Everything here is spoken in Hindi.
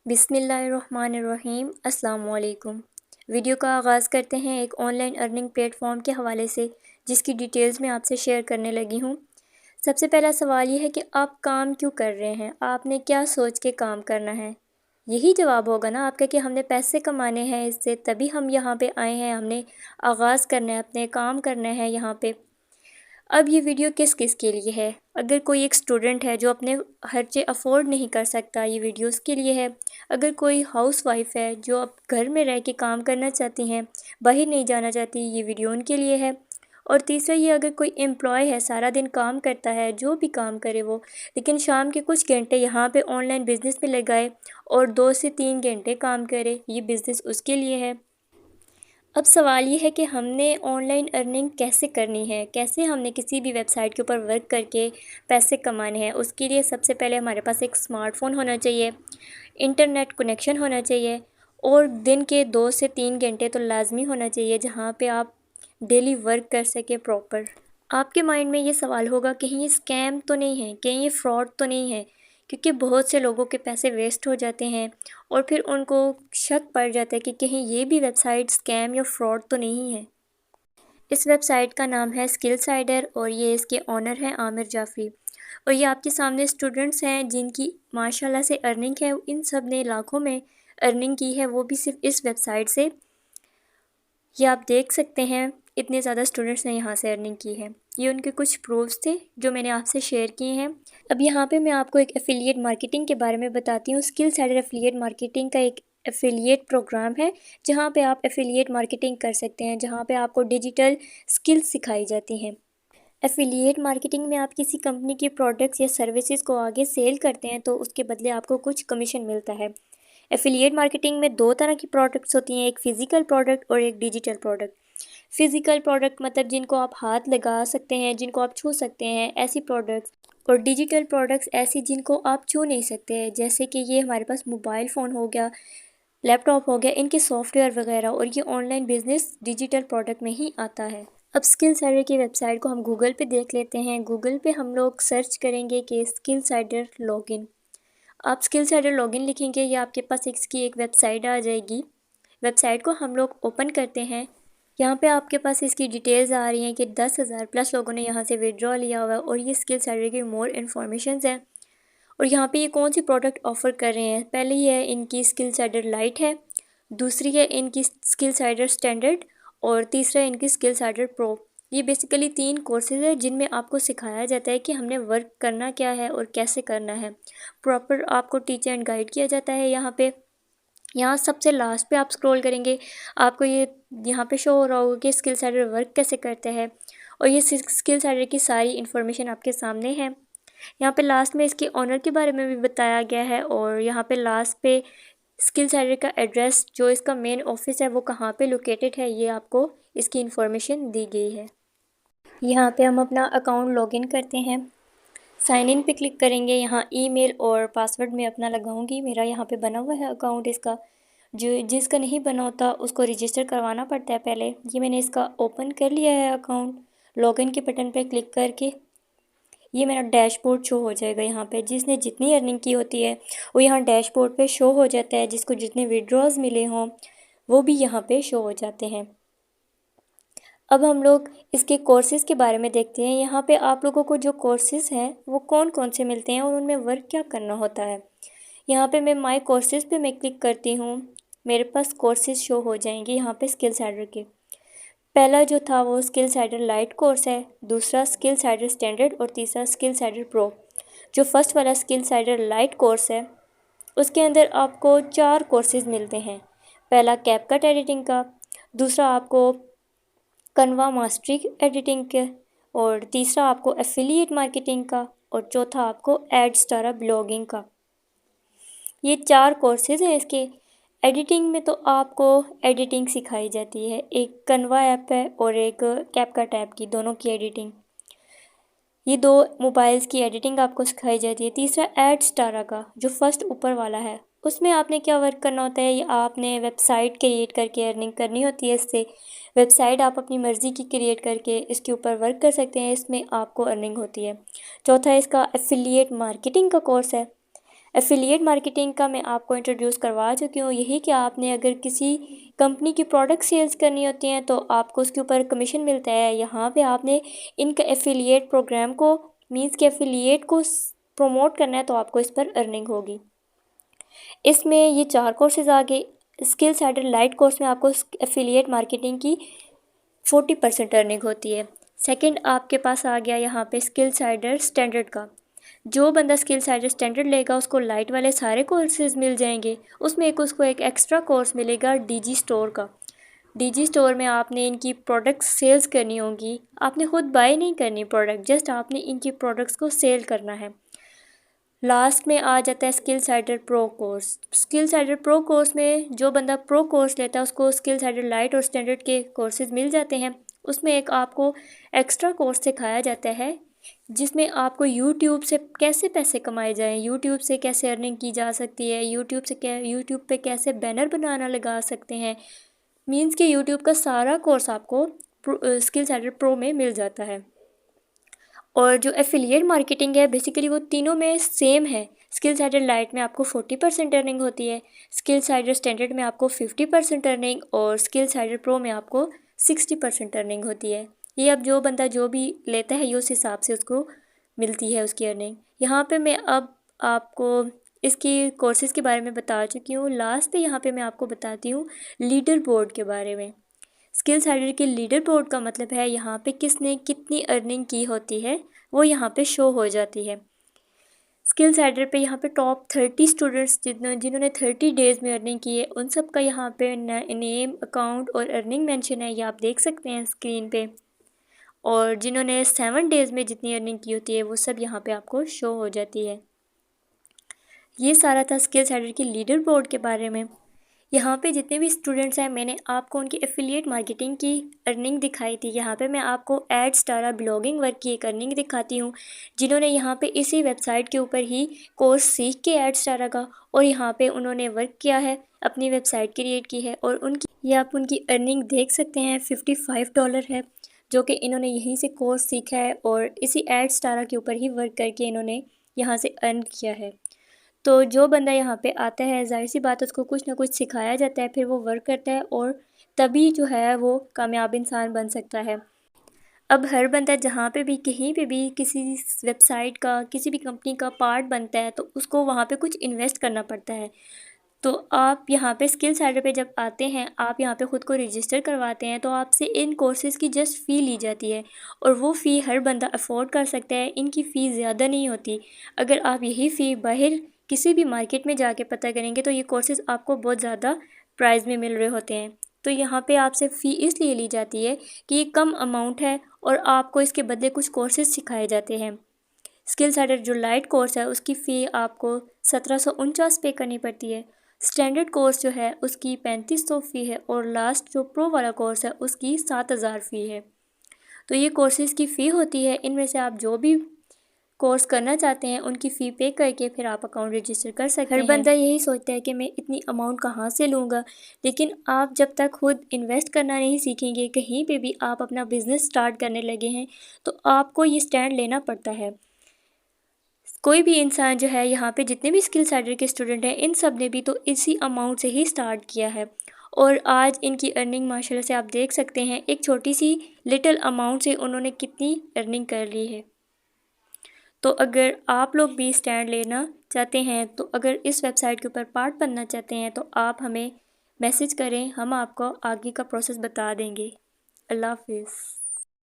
बिस्मिल्लाहिर्रहमानिर्रहीम अस्सलाम वालेकुम। वीडियो का आगाज़ करते हैं एक ऑनलाइन अर्निंग प्लेटफॉर्म के हवाले से, जिसकी डिटेल्स मैं आपसे शेयर करने लगी हूँ। सबसे पहला सवाल ये है कि आप काम क्यों कर रहे हैं, आपने क्या सोच के काम करना है। यही जवाब होगा ना आपका कि हमने पैसे कमाने हैं इससे, तभी हम यहाँ पे आए हैं, हमने आगाज़ करना है, अपने काम करना है यहाँ पे। अब ये वीडियो किस किस के लिए है? अगर कोई एक स्टूडेंट है जो अपने खर्चे अफोर्ड नहीं कर सकता, ये वीडियो उसके लिए है। अगर कोई हाउसवाइफ है जो अब घर में रह के काम करना चाहती हैं, बाहर नहीं जाना चाहती, ये वीडियो उनके लिए है। और तीसरा ये, अगर कोई एम्प्लॉय है, सारा दिन काम करता है, जो भी काम करे वो, लेकिन शाम के कुछ घंटे यहाँ पे ऑनलाइन बिज़नेस में लगाए और 2 से 3 घंटे काम करे, ये बिज़नेस उसके लिए है। अब सवाल ये है कि हमने ऑनलाइन अर्निंग कैसे करनी है, कैसे हमने किसी भी वेबसाइट के ऊपर वर्क करके पैसे कमाने हैं। उसके लिए सबसे पहले हमारे पास एक स्मार्टफ़ोन होना चाहिए, इंटरनेट कनेक्शन होना चाहिए और दिन के 2 से 3 घंटे तो लाजमी होना चाहिए जहाँ पे आप डेली वर्क कर सके प्रॉपर। आपके माइंड में ये सवाल होगा कहीं ये स्कैम तो नहीं है, कहीं ये फ्रॉड तो नहीं है, क्योंकि बहुत से लोगों के पैसे वेस्ट हो जाते हैं और फिर उनको शक पड़ जाता है कि कहीं ये भी वेबसाइट स्कैम या फ्रॉड तो नहीं है। इस वेबसाइट का नाम है स्किलसाइडर और ये इसके ओनर हैं आमिर जाफ़री। और ये आपके सामने स्टूडेंट्स हैं जिनकी माशाल्लाह से अर्निंग है, इन सब ने लाखों में अर्निंग की है, वो भी सिर्फ इस वेबसाइट से। ये आप देख सकते हैं इतने ज़्यादा स्टूडेंट्स ने यहाँ से अर्निंग की है। ये उनके कुछ प्रूफ्स थे जो मैंने आपसे शेयर किए हैं। अब यहाँ पे मैं आपको एक एफिलिएट मार्केटिंग के बारे में बताती हूँ। स्किलसाइडर एफिलिएट मार्केटिंग का एक एफिलिएट प्रोग्राम है जहाँ पे आप एफिलिएट मार्केटिंग कर सकते हैं, जहाँ पे आपको डिजिटल स्किल्स सिखाई जाती हैं। एफिलिएट मार्केटिंग में आप किसी कंपनी की प्रोडक्ट्स या सर्विसेज को आगे सेल करते हैं तो उसके बदले आपको कुछ कमीशन मिलता है। एफिलिएट मार्केटिंग में 2 तरह की प्रोडक्ट्स होती हैं, एक फ़िज़िकल प्रोडक्ट और एक डिजिटल प्रोडक्ट। फ़िज़िकल प्रोडक्ट मतलब जिनको आप हाथ लगा सकते हैं, जिनको आप छू सकते हैं, ऐसी प्रोडक्ट्स। और डिजिटल प्रोडक्ट्स ऐसी जिनको आप छू नहीं सकते हैं, जैसे कि ये हमारे पास मोबाइल फ़ोन हो गया, लैपटॉप हो गया, इनके सॉफ्टवेयर वगैरह, और ये ऑनलाइन बिज़नेस डिजिटल प्रोडक्ट में ही आता है। अब स्किलसाइडर की वेबसाइट को हम गूगल पे देख लेते हैं। गूगल पे हम लोग सर्च करेंगे कि स्किलसाइडर लॉगिन। आप स्किलसाइडर लॉगिन लिखेंगे या आपके पास इसकी एक वेबसाइट आ जाएगी। वेबसाइट को हम लोग ओपन करते हैं। यहाँ पे आपके पास इसकी डिटेल्स आ रही हैं कि 10,000 प्लस लोगों ने यहाँ से विड्रॉ लिया हुआ है और ये स्किलसाइडर की मोर इन्फॉर्मेशन है। और यहाँ पे ये कौन सी प्रोडक्ट ऑफ़र कर रहे हैं, पहले ये है इनकी स्किलसाइडर लाइट है, दूसरी है इनकी स्किलसाइडर स्टैंडर्ड और तीसरा है इनकी स्किलसाइडर प्रो। ये बेसिकली 3 कोर्सेज़ है जिनमें आपको सिखाया जाता है कि हमने वर्क करना क्या है और कैसे करना है। प्रॉपर आपको टीच एंड गाइड किया जाता है। यहाँ सबसे लास्ट पे आप स्क्रॉल करेंगे, आपको ये यहाँ पे शो हो रहा होगा कि स्किलसाइडर वर्क कैसे करते हैं और ये स्किलसाइडर की सारी इन्फॉर्मेशन आपके सामने है। यहाँ पे लास्ट में इसके ओनर के बारे में भी बताया गया है और यहाँ पे लास्ट पे स्किलसाइडर का एड्रेस, जो इसका मेन ऑफिस है वो कहाँ पे लोकेटेड है, ये आपको इसकी इन्फॉर्मेशन दी गई है। यहाँ पे हम अपना अकाउंट लॉगिन करते हैं, साइन इन पे क्लिक करेंगे। यहाँ ईमेल और पासवर्ड मैं अपना लगाऊंगी, मेरा यहाँ पे बना हुआ है अकाउंट इसका। जो जिसका नहीं बना होता उसको रजिस्टर करवाना पड़ता है पहले। ये मैंने इसका ओपन कर लिया है अकाउंट। लॉगिन के बटन पे क्लिक करके ये मेरा डैशबोर्ड शो हो जाएगा। यहाँ पे जिसने जितनी अर्निंग की होती है वो यहाँ डैशबोर्ड पे शो हो जाता है, जिसको जितने विड्रॉज मिले हों वो भी यहाँ पे शो हो जाते हैं। अब हम लोग इसके कोर्सेज़ के बारे में देखते हैं। यहाँ पे आप लोगों को जो कोर्सेज़ हैं वो कौन कौन से मिलते हैं और उनमें वर्क क्या करना होता है। यहाँ पे मैं माय कोर्सेज़ पे मैं क्लिक करती हूँ, मेरे पास कोर्सेज़ शो हो जाएंगे यहाँ पे स्किलसाइडर के। पहला जो था वो स्किलसाइडर लाइट कोर्स है, दूसरा स्किलसाइडर स्टैंडर्ड और तीसरा स्किलसाइडर प्रो। जो फर्स्ट वाला स्किलसाइडर लाइट कोर्स है उसके अंदर आपको 4 कोर्सेज़ मिलते हैं। पहला कैपकट एडिटिंग का, दूसरा आपको कनवा मास्टरी एडिटिंग के, और तीसरा आपको एफिलिएट मार्केटिंग का, और चौथा आपको एडस्टारा ब्लॉगिंग का। ये 4 कोर्सेज़ हैं इसके। एडिटिंग में तो आपको एडिटिंग सिखाई जाती है, एक कनवा ऐप है और एक कैपकट ऐप की, दोनों की एडिटिंग। ये 2 मोबाइल्स की एडिटिंग आपको सिखाई जाती है। तीसरा एडस्टारा का जो फर्स्ट ऊपर वाला है, उसमें आपने क्या वर्क करना होता है, ये आपने वेबसाइट क्रिएट करके अर्निंग करनी होती है इससे। वेबसाइट आप अपनी मर्ज़ी की क्रिएट करके इसके ऊपर वर्क कर सकते हैं, इसमें आपको अर्निंग होती है। चौथा इसका एफिलिएट मार्केटिंग का कोर्स है। एफिलिएट मार्केटिंग का मैं आपको इंट्रोड्यूस करवा चुकी हूँ। यही कि आपने अगर किसी कंपनी की प्रोडक्ट सेल्स करनी होती हैं तो आपको उसके ऊपर कमीशन मिलता है। यहाँ पे आपने इनका एफिलिएट प्रोग्राम को मीन्स कि एफिलिएट को प्रमोट करना है तो आपको इस पर अर्निंग होगी। इसमें ये 4 कोर्सेज आ गए। स्किल सेडर लाइट कोर्स में आपको एफिलिएट मार्केटिंग की 40% अर्निंग होती है। सेकंड आपके पास आ गया यहाँ पे स्किल सेडर स्टैंडर्ड का। जो बंदा स्किल सेडर स्टैंडर्ड लेगा उसको लाइट वाले सारे कोर्सेज मिल जाएंगे। उसमें उसको एक एक्स्ट्रा कोर्स मिलेगा डीजी स्टोर का। डीजी स्टोर में आपने इनकी प्रोडक्ट्स सेल्स करनी होंगी। आपने खुद बाय नहीं करनी प्रोडक्ट, जस्ट आपने इनकी प्रोडक्ट्स को सेल करना है। लास्ट में आ जाता है skill shader pro course. Skill shader pro course में जो बंदा प्रो कोर्स लेता है उसको स्किल सेडर लाइट और स्टैंडर्ड के कोर्सेज मिल जाते हैं। उसमें एक आपको एक्स्ट्रा कोर्स सिखाया जाता है जिसमें आपको यूट्यूब से कैसे पैसे कमाए जाएं, यूट्यूब से कैसे अर्निंग की जा सकती है, यूट्यूब पे कैसे बैनर बनाना लगा सकते हैं। मीन्स कि यूट्यूब का सारा कोर्स आपको स्किल सेडर प्रो में मिल जाता है। और जो एफिलिएट मार्केटिंग है बेसिकली वो तीनों में सेम है। स्किल सेडर लाइट में आपको 40% अर्निंग होती है, स्किल सेडर स्टैंडर्ड में आपको 50% अर्निंग और स्किल सेडर प्रो में आपको 60% अर्निंग होती है। ये अब जो बंदा जो भी लेता है ये उस हिसाब से उसको मिलती है उसकी अर्निंग। यहाँ पे मैं अब आपको इसकी कोर्सेज़ के बारे में बता चुकी हूँ। लास्ट पे यहाँ पे मैं आपको बताती हूँ लीडर बोर्ड के बारे में। स्किल सेडर के लीडर बोर्ड का मतलब है यहाँ पे किसने कितनी अर्निंग की होती है वो यहाँ पे शो हो जाती है। स्किल सेडर पे यहाँ पे टॉप 30 स्टूडेंट्स जिन्होंने 30 डेज़ में अर्निंग की है उन सब का यहाँ पे नेम, अकाउंट और अर्निंग मेंशन है, ये आप देख सकते हैं स्क्रीन पे। और जिन्होंने 7 डेज़ में जितनी अर्निंग की होती है वो सब यहाँ पे आपको शो हो जाती है। ये सारा था स्किल सेडर की लीडर बोर्ड के बारे में। यहाँ पे जितने भी स्टूडेंट्स हैं मैंने आपको उनकी एफिलिएट मार्केटिंग की अर्निंग दिखाई थी। यहाँ पे मैं आपको एडस्टारा ब्लॉगिंग वर्क की एक अर्निंग दिखाती हूँ जिन्होंने यहाँ पे इसी वेबसाइट के ऊपर ही कोर्स सीख के एडस्टारा का और यहाँ पे उन्होंने वर्क किया है, अपनी वेबसाइट क्रिएट की है और उनकी ये आप उनकी अर्निंग देख सकते हैं $55 है जो कि इन्होंने यहीं से कोर्स सीखा है और इसी एडस्टारा के ऊपर ही वर्क करके इन्होंने यहाँ से अर्न किया है। तो जो बंदा यहाँ पे आता है ज़ाहिर सी बात उसको कुछ ना कुछ सिखाया जाता है, फिर वो वर्क करता है और तभी जो है वो कामयाब इंसान बन सकता है। अब हर बंदा जहाँ पे भी कहीं पे भी किसी वेबसाइट का किसी भी कंपनी का पार्ट बनता है तो उसको वहाँ पे कुछ इन्वेस्ट करना पड़ता है। तो आप यहाँ पे स्किल सेडर पे जब आते हैं, आप यहाँ पे ख़ुद को रजिस्टर करवाते हैं तो आपसे इन कोर्सेज़ की जस्ट फ़ी ली जाती है और वो फ़ी हर बंदा अफोर्ड कर सकता है। इनकी फ़ी ज़्यादा नहीं होती। अगर आप यही फ़ी बाहर किसी भी मार्केट में जाके पता करेंगे तो ये कोर्सेज़ आपको बहुत ज़्यादा प्राइस में मिल रहे होते हैं। तो यहाँ पे आपसे फ़ी इसलिए ली जाती है कि ये कम अमाउंट है और आपको इसके बदले कुछ कोर्सेज़ सिखाए जाते हैं। स्किल सेडर जो लाइट कोर्स है उसकी फ़ी आपको 1749 पे करनी पड़ती है। स्टैंडर्ड कोर्स जो है उसकी 3500 फ़ी है और लास्ट जो प्रो वाला कोर्स है उसकी 7000 फ़ी है। तो ये कोर्सेज़ की फ़ी होती है। इनमें से आप जो भी कोर्स करना चाहते हैं उनकी फ़ी पे करके फिर आप अकाउंट रजिस्टर कर सकते हैं। हर बंदा यही सोचता है कि मैं इतनी अमाउंट कहाँ से लूँगा, लेकिन आप जब तक खुद इन्वेस्ट करना नहीं सीखेंगे, कहीं पे भी आप अपना बिज़नेस स्टार्ट करने लगे हैं तो आपको ये स्टैंड लेना पड़ता है। कोई भी इंसान जो है यहाँ पे जितने भी स्किल सेडर के स्टूडेंट हैं इन सब ने भी तो इसी अमाउंट से ही स्टार्ट किया है और आज इनकी अर्निंग माशाल्लाह से आप देख सकते हैं एक छोटी सी लिटिल अमाउंट से उन्होंने कितनी अर्निंग कर ली है। तो अगर आप लोग भी स्टैंड लेना चाहते हैं तो अगर इस वेबसाइट के ऊपर पार्ट बनना चाहते हैं तो आप हमें मैसेज करें, हम आपको आगे का प्रोसेस बता देंगे। अल्लाह हाफिज़।